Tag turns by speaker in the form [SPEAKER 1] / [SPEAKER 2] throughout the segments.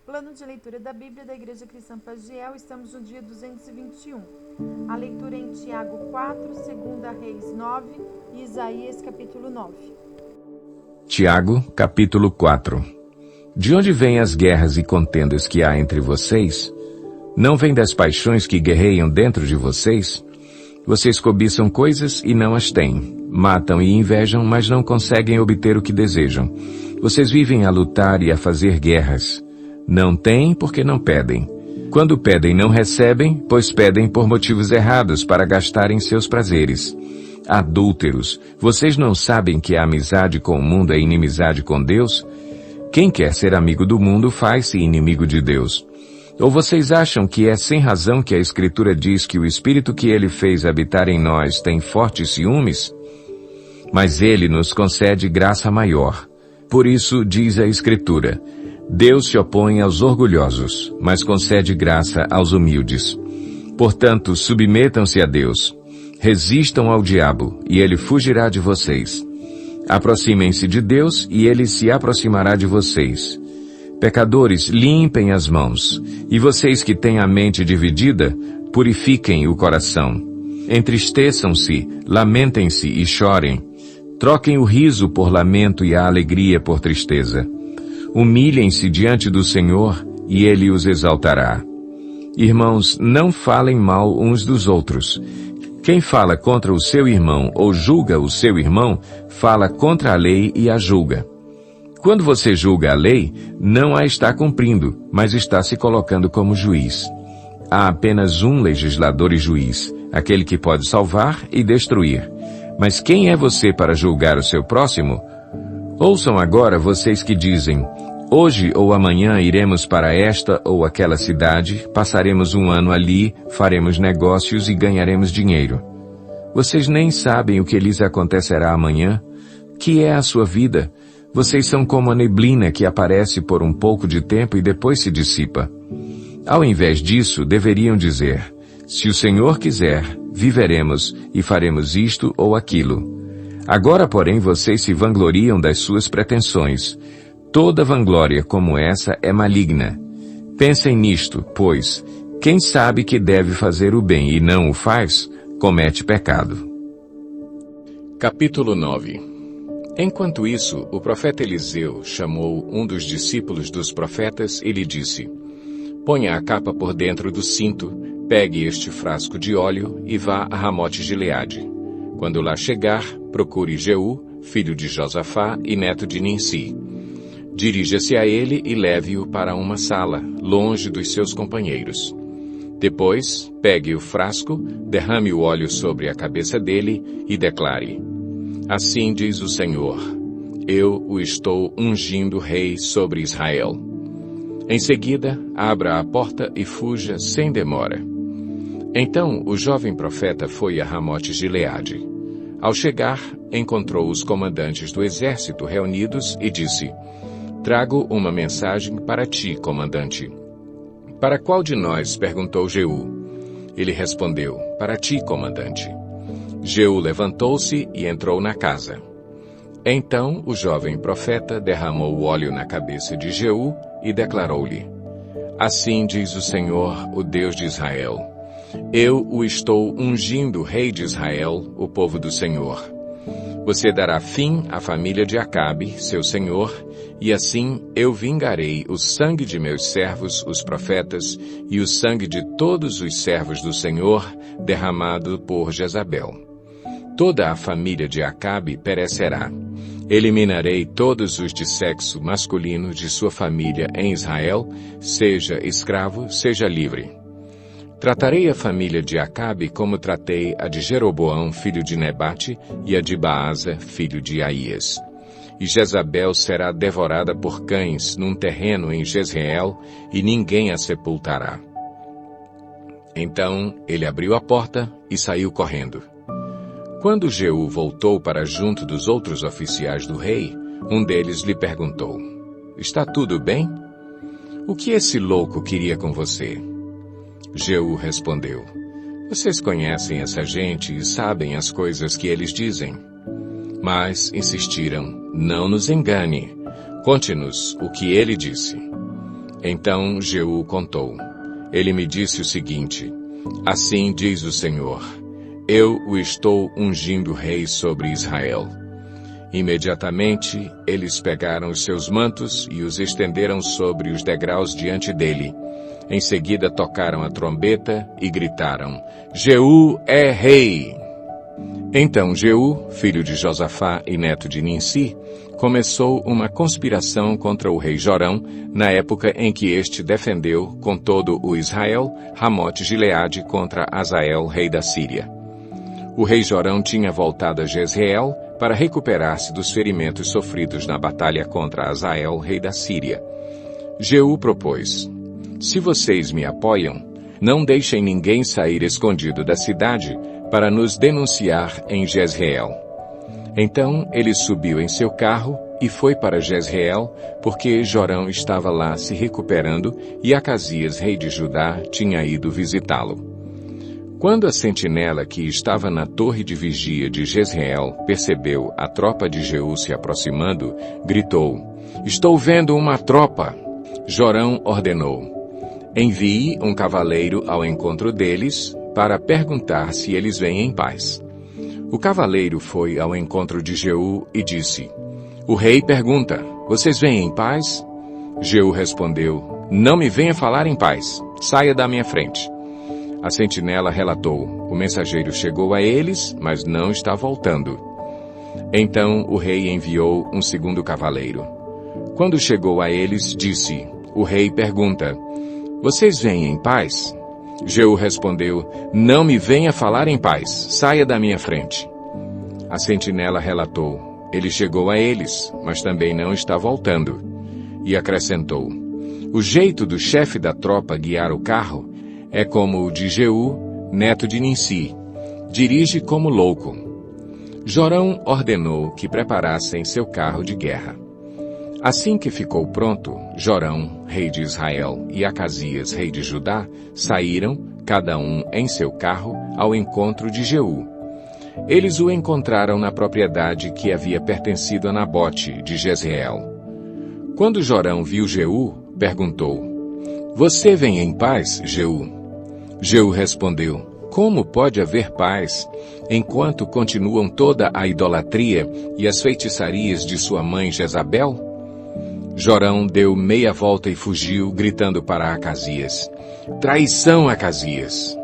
[SPEAKER 1] Plano de leitura da Bíblia da Igreja Cristã Pagiel, estamos no dia 221. A leitura é em Tiago 4, 2 Reis 9 e Isaías capítulo 9.
[SPEAKER 2] Tiago, capítulo 4. De onde vêm as guerras e contendas que há entre vocês? Não vêm das paixões que guerreiam dentro de vocês? Vocês cobiçam coisas e não as têm. Matam e invejam, mas não conseguem obter o que desejam. Vocês vivem a lutar e a fazer guerras. Não têm porque não pedem. Quando pedem, não recebem, pois pedem por motivos errados para gastarem seus prazeres. Adúlteros, vocês não sabem que a amizade com o mundo é inimizade com Deus? Quem quer ser amigo do mundo faz-se inimigo de Deus. Ou vocês acham que é sem razão que a Escritura diz que o Espírito que Ele fez habitar em nós tem fortes ciúmes? Mas Ele nos concede graça maior. Por isso diz a Escritura: Deus se opõe aos orgulhosos, mas concede graça aos humildes. Portanto, submetam-se a Deus. Resistam ao diabo, e ele fugirá de vocês. Aproximem-se de Deus, e ele se aproximará de vocês. Pecadores, limpem as mãos, e vocês que têm a mente dividida, purifiquem o coração. Entristeçam-se, lamentem-se e chorem. Troquem o riso por lamento e a alegria por tristeza. Humilhem-se diante do Senhor, e Ele os exaltará. Irmãos, não falem mal uns dos outros. Quem fala contra o seu irmão ou julga o seu irmão, fala contra a lei e a julga. Quando você julga a lei, não a está cumprindo, mas está se colocando como juiz. Há apenas um legislador e juiz, aquele que pode salvar e destruir. Mas quem é você para julgar o seu próximo? Ouçam agora vocês que dizem: hoje ou amanhã iremos para esta ou aquela cidade, passaremos um ano ali, faremos negócios e ganharemos dinheiro. Vocês nem sabem o que lhes acontecerá amanhã? Que é a sua vida? Vocês são como a neblina que aparece por um pouco de tempo e depois se dissipa. Ao invés disso, deveriam dizer: se o Senhor quiser, viveremos e faremos isto ou aquilo. Agora, porém, vocês se vangloriam das suas pretensões. Toda vanglória como essa é maligna. Pensem nisto, pois, quem sabe que deve fazer o bem e não o faz, comete pecado. Capítulo 9. Enquanto isso, o profeta Eliseu chamou um dos discípulos dos profetas e lhe disse: ponha a capa por dentro do cinto, pegue este frasco de óleo e vá a Ramote-Gileade. Quando lá chegar, procure Jeú, filho de Josafá e neto de Ninsi. Dirija-se a ele e leve-o para uma sala, longe dos seus companheiros. Depois, pegue o frasco, derrame o óleo sobre a cabeça dele e declare: assim diz o Senhor, eu o estou ungindo rei sobre Israel. Em seguida, abra a porta e fuja sem demora. Então o jovem profeta foi a Ramote-Gileade. Ao chegar, encontrou os comandantes do exército reunidos e disse: trago uma mensagem para ti, comandante. Para qual de nós? Perguntou Jeú. Ele respondeu: para ti, comandante. Jeú levantou-se e entrou na casa. Então o jovem profeta derramou o óleo na cabeça de Jeú e declarou-lhe: assim diz o Senhor, o Deus de Israel, eu o estou ungindo rei de Israel, o povo do Senhor. Você dará fim à família de Acabe, seu senhor, e assim eu vingarei o sangue de meus servos, os profetas, e o sangue de todos os servos do Senhor, derramado por Jezabel. Toda a família de Acabe perecerá. Eliminarei todos os de sexo masculino de sua família em Israel, seja escravo, seja livre. Tratarei a família de Acabe como tratei a de Jeroboão, filho de Nebate, e a de Baasa, filho de Aías. E Jezabel será devorada por cães num terreno em Jezreel, e ninguém a sepultará. Então ele abriu a porta e saiu correndo. Quando Jeú voltou para junto dos outros oficiais do rei, um deles lhe perguntou: está tudo bem? O que esse louco queria com você? Jeú respondeu: vocês conhecem essa gente e sabem as coisas que eles dizem. Mas insistiram: não nos engane, conte-nos o que ele disse. Então Jeú contou. Ele me disse o seguinte: assim diz o Senhor, eu o estou ungindo rei sobre Israel. Imediatamente, eles pegaram os seus mantos e os estenderam sobre os degraus diante dele. Em seguida tocaram a trombeta e gritaram: Jeú é rei! Então Jeú, filho de Josafá e neto de Ninsi, começou uma conspiração contra o rei Jorão, na época em que este defendeu, com todo o Israel, Ramote-Gileade contra Azael, rei da Síria. O rei Jorão tinha voltado a Jezreel para recuperar-se dos ferimentos sofridos na batalha contra Azael, rei da Síria. Jeú propôs: se vocês me apoiam, não deixem ninguém sair escondido da cidade para nos denunciar em Jezreel. Então ele subiu em seu carro e foi para Jezreel, porque Jorão estava lá se recuperando e Acasias, rei de Judá, tinha ido visitá-lo. Quando a sentinela que estava na torre de vigia de Jezreel percebeu a tropa de Jeú se aproximando, gritou: estou vendo uma tropa! Jorão ordenou: envie um cavaleiro ao encontro deles para perguntar se eles vêm em paz. O cavaleiro foi ao encontro de Jeú e disse: o rei pergunta, vocês vêm em paz? Jeú respondeu: não me venha falar em paz, saia da minha frente. A sentinela relatou: o mensageiro chegou a eles, mas não está voltando. Então o rei enviou um segundo cavaleiro. Quando chegou a eles, disse: o rei pergunta, vocês vêm em paz? Jeú respondeu: não me venha falar em paz, saia da minha frente. A sentinela relatou: ele chegou a eles, mas também não está voltando. E acrescentou: o jeito do chefe da tropa guiar o carro é como o de Jeú, neto de Ninsi, dirige como louco. Jorão ordenou que preparassem seu carro de guerra. Assim que ficou pronto, Jorão, rei de Israel, e Acasias, rei de Judá, saíram, cada um em seu carro, ao encontro de Jeú. Eles o encontraram na propriedade que havia pertencido a Nabote, de Jezreel. Quando Jorão viu Jeú, perguntou: você vem em paz, Jeú? Jeú respondeu: como pode haver paz, enquanto continuam toda a idolatria e as feitiçarias de sua mãe Jezabel? Jorão deu meia volta e fugiu, gritando para Acasias: traição, Acasias!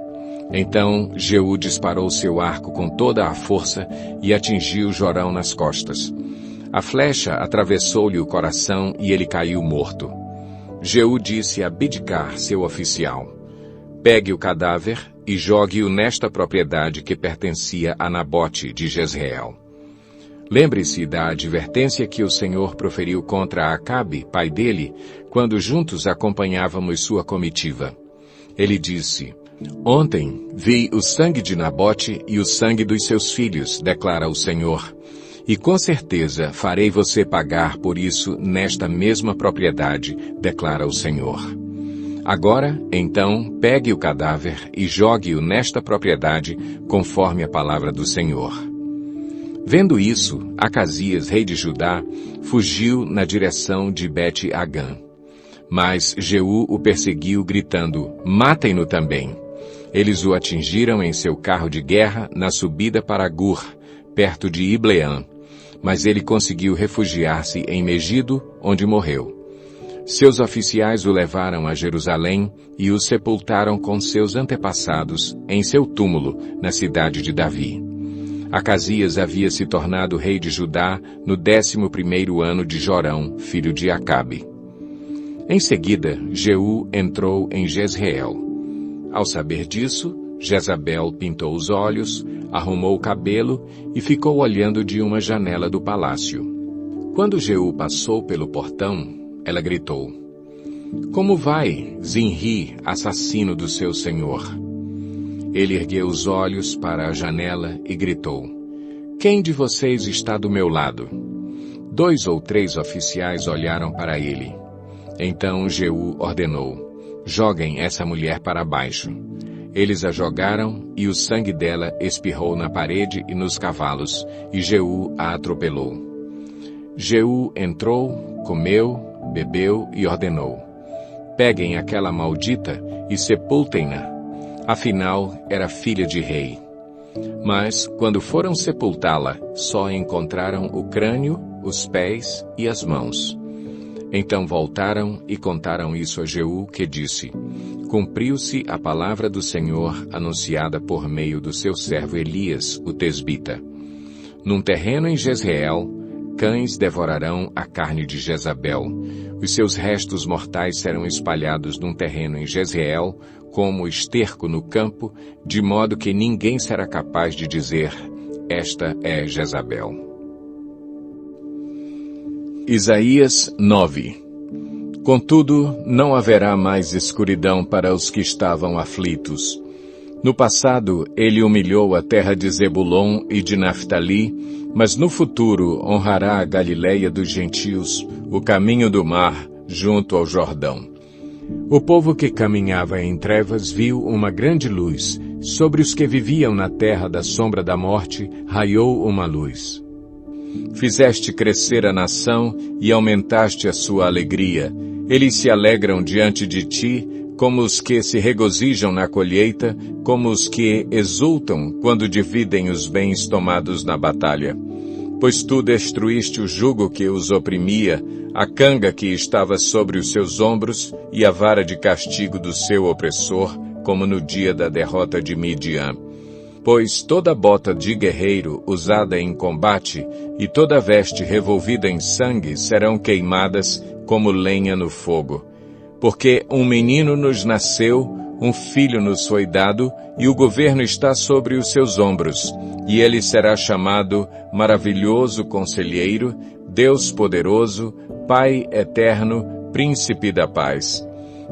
[SPEAKER 2] Então Jeú disparou seu arco com toda a força e atingiu Jorão nas costas. A flecha atravessou-lhe o coração e ele caiu morto. Jeú disse a Bidkar, seu oficial: pegue o cadáver e jogue-o nesta propriedade que pertencia a Nabote de Jezreel. Lembre-se da advertência que o Senhor proferiu contra Acabe, pai dele, quando juntos acompanhávamos sua comitiva. Ele disse: ontem vi o sangue de Nabote e o sangue dos seus filhos, declara o Senhor, e com certeza farei você pagar por isso nesta mesma propriedade, declara o Senhor. Agora, então, pegue o cadáver e jogue-o nesta propriedade, conforme a palavra do Senhor. Vendo isso, Acasias, rei de Judá, fugiu na direção de Bet-Agã. Mas Jeú o perseguiu, gritando: matem-no também. Eles o atingiram em seu carro de guerra na subida para Gur, perto de Ibleã, mas ele conseguiu refugiar-se em Megido, onde morreu. Seus oficiais o levaram a Jerusalém e o sepultaram com seus antepassados em seu túmulo, na cidade de Davi. Acasias havia se tornado rei de Judá no 11º ano de Jorão, filho de Acabe. Em seguida, Jeú entrou em Jezreel. Ao saber disso, Jezabel pintou os olhos, arrumou o cabelo e ficou olhando de uma janela do palácio. Quando Jeú passou pelo portão, ela gritou: como vai, Zinri, assassino do seu senhor? Ele ergueu os olhos para a janela e gritou: quem de vocês está do meu lado? 2 ou 3 oficiais olharam para ele. Então Jeú ordenou: joguem essa mulher para baixo. Eles a jogaram e o sangue dela espirrou na parede e nos cavalos, e Jeú a atropelou. Jeú entrou, comeu, bebeu e ordenou: peguem aquela maldita e sepultem-na. Afinal, era filha de rei. Mas, quando foram sepultá-la, só encontraram o crânio, os pés e as mãos. Então voltaram e contaram isso a Jeú, que disse: Cumpriu-se a palavra do Senhor anunciada por meio do seu servo Elias, o tesbita. Num terreno em Jezreel, cães devorarão a carne de Jezabel. Os seus restos mortais serão espalhados num terreno em Jezreel, como esterco no campo, de modo que ninguém será capaz de dizer: esta é Jezabel. Isaías 9. Contudo, não haverá mais escuridão para os que estavam aflitos. No passado, ele humilhou a terra de Zebulon e de Naftali, mas no futuro honrará a Galileia dos gentios, o caminho do mar, junto ao Jordão. O povo que caminhava em trevas viu uma grande luz. Sobre os que viviam na terra da sombra da morte, raiou uma luz. Fizeste crescer a nação e aumentaste a sua alegria. Eles se alegram diante de ti, como os que se regozijam na colheita, como os que exultam quando dividem os bens tomados na batalha. Pois tu destruíste o jugo que os oprimia, a canga que estava sobre os seus ombros e a vara de castigo do seu opressor, como no dia da derrota de Midian. Pois toda bota de guerreiro usada em combate e toda veste revolvida em sangue serão queimadas como lenha no fogo. Porque um menino nos nasceu, um filho nos foi dado, e o governo está sobre os seus ombros, e ele será chamado Maravilhoso Conselheiro, Deus Poderoso, Pai Eterno, Príncipe da Paz.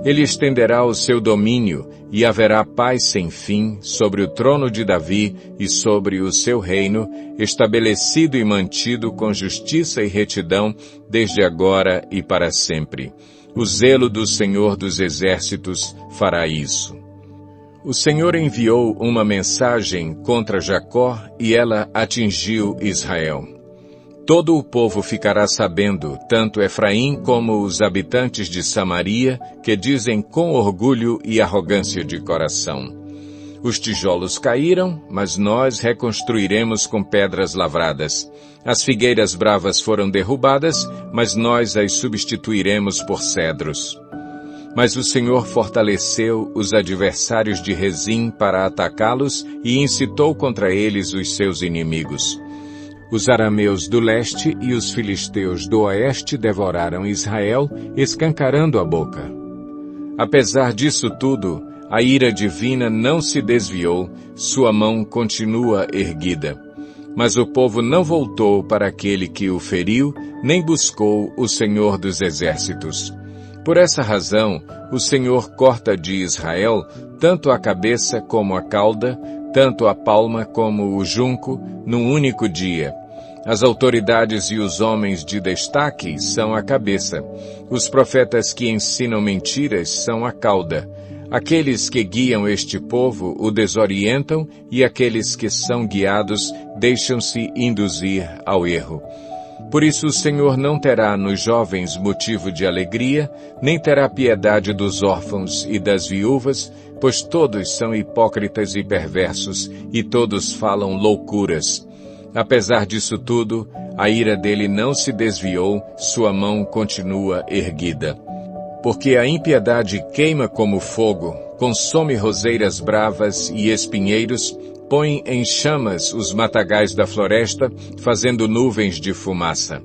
[SPEAKER 2] Ele estenderá o seu domínio, e haverá paz sem fim sobre o trono de Davi e sobre o seu reino, estabelecido e mantido com justiça e retidão, desde agora e para sempre. O zelo do Senhor dos Exércitos fará isso. O Senhor enviou uma mensagem contra Jacó e ela atingiu Israel. Todo o povo ficará sabendo, tanto Efraim como os habitantes de Samaria, que dizem com orgulho e arrogância de coração: Os tijolos caíram, mas nós reconstruiremos com pedras lavradas. As figueiras bravas foram derrubadas, mas nós as substituiremos por cedros. Mas o Senhor fortaleceu os adversários de Rezim para atacá-los e incitou contra eles os seus inimigos. Os arameus do leste e os filisteus do oeste devoraram Israel, escancarando a boca. Apesar disso tudo, a ira divina não se desviou, sua mão continua erguida. Mas o povo não voltou para aquele que o feriu, nem buscou o Senhor dos Exércitos. Por essa razão, o Senhor corta de Israel tanto a cabeça como a cauda, tanto a palma como o junco, num único dia. As autoridades e os homens de destaque são a cabeça. Os profetas que ensinam mentiras são a cauda. Aqueles que guiam este povo o desorientam e aqueles que são guiados deixam-se induzir ao erro. Por isso o Senhor não terá nos jovens motivo de alegria, nem terá piedade dos órfãos e das viúvas, pois todos são hipócritas e perversos, e todos falam loucuras. Apesar disso tudo, a ira dele não se desviou, sua mão continua erguida. Porque a impiedade queima como fogo, consome roseiras bravas e espinheiros, põe em chamas os matagais da floresta, fazendo nuvens de fumaça.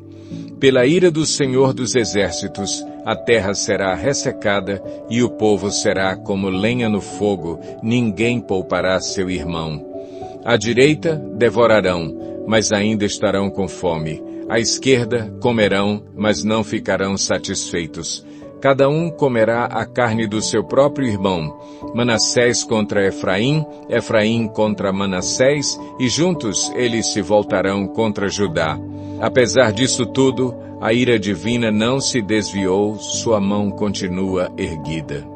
[SPEAKER 2] Pela ira do Senhor dos Exércitos, a terra será ressecada e o povo será como lenha no fogo, ninguém poupará seu irmão. À direita devorarão, mas ainda estarão com fome. À esquerda comerão, mas não ficarão satisfeitos. Cada um comerá a carne do seu próprio irmão. Manassés contra Efraim, Efraim contra Manassés, e juntos eles se voltarão contra Judá. Apesar disso tudo, a ira divina não se desviou, sua mão continua erguida.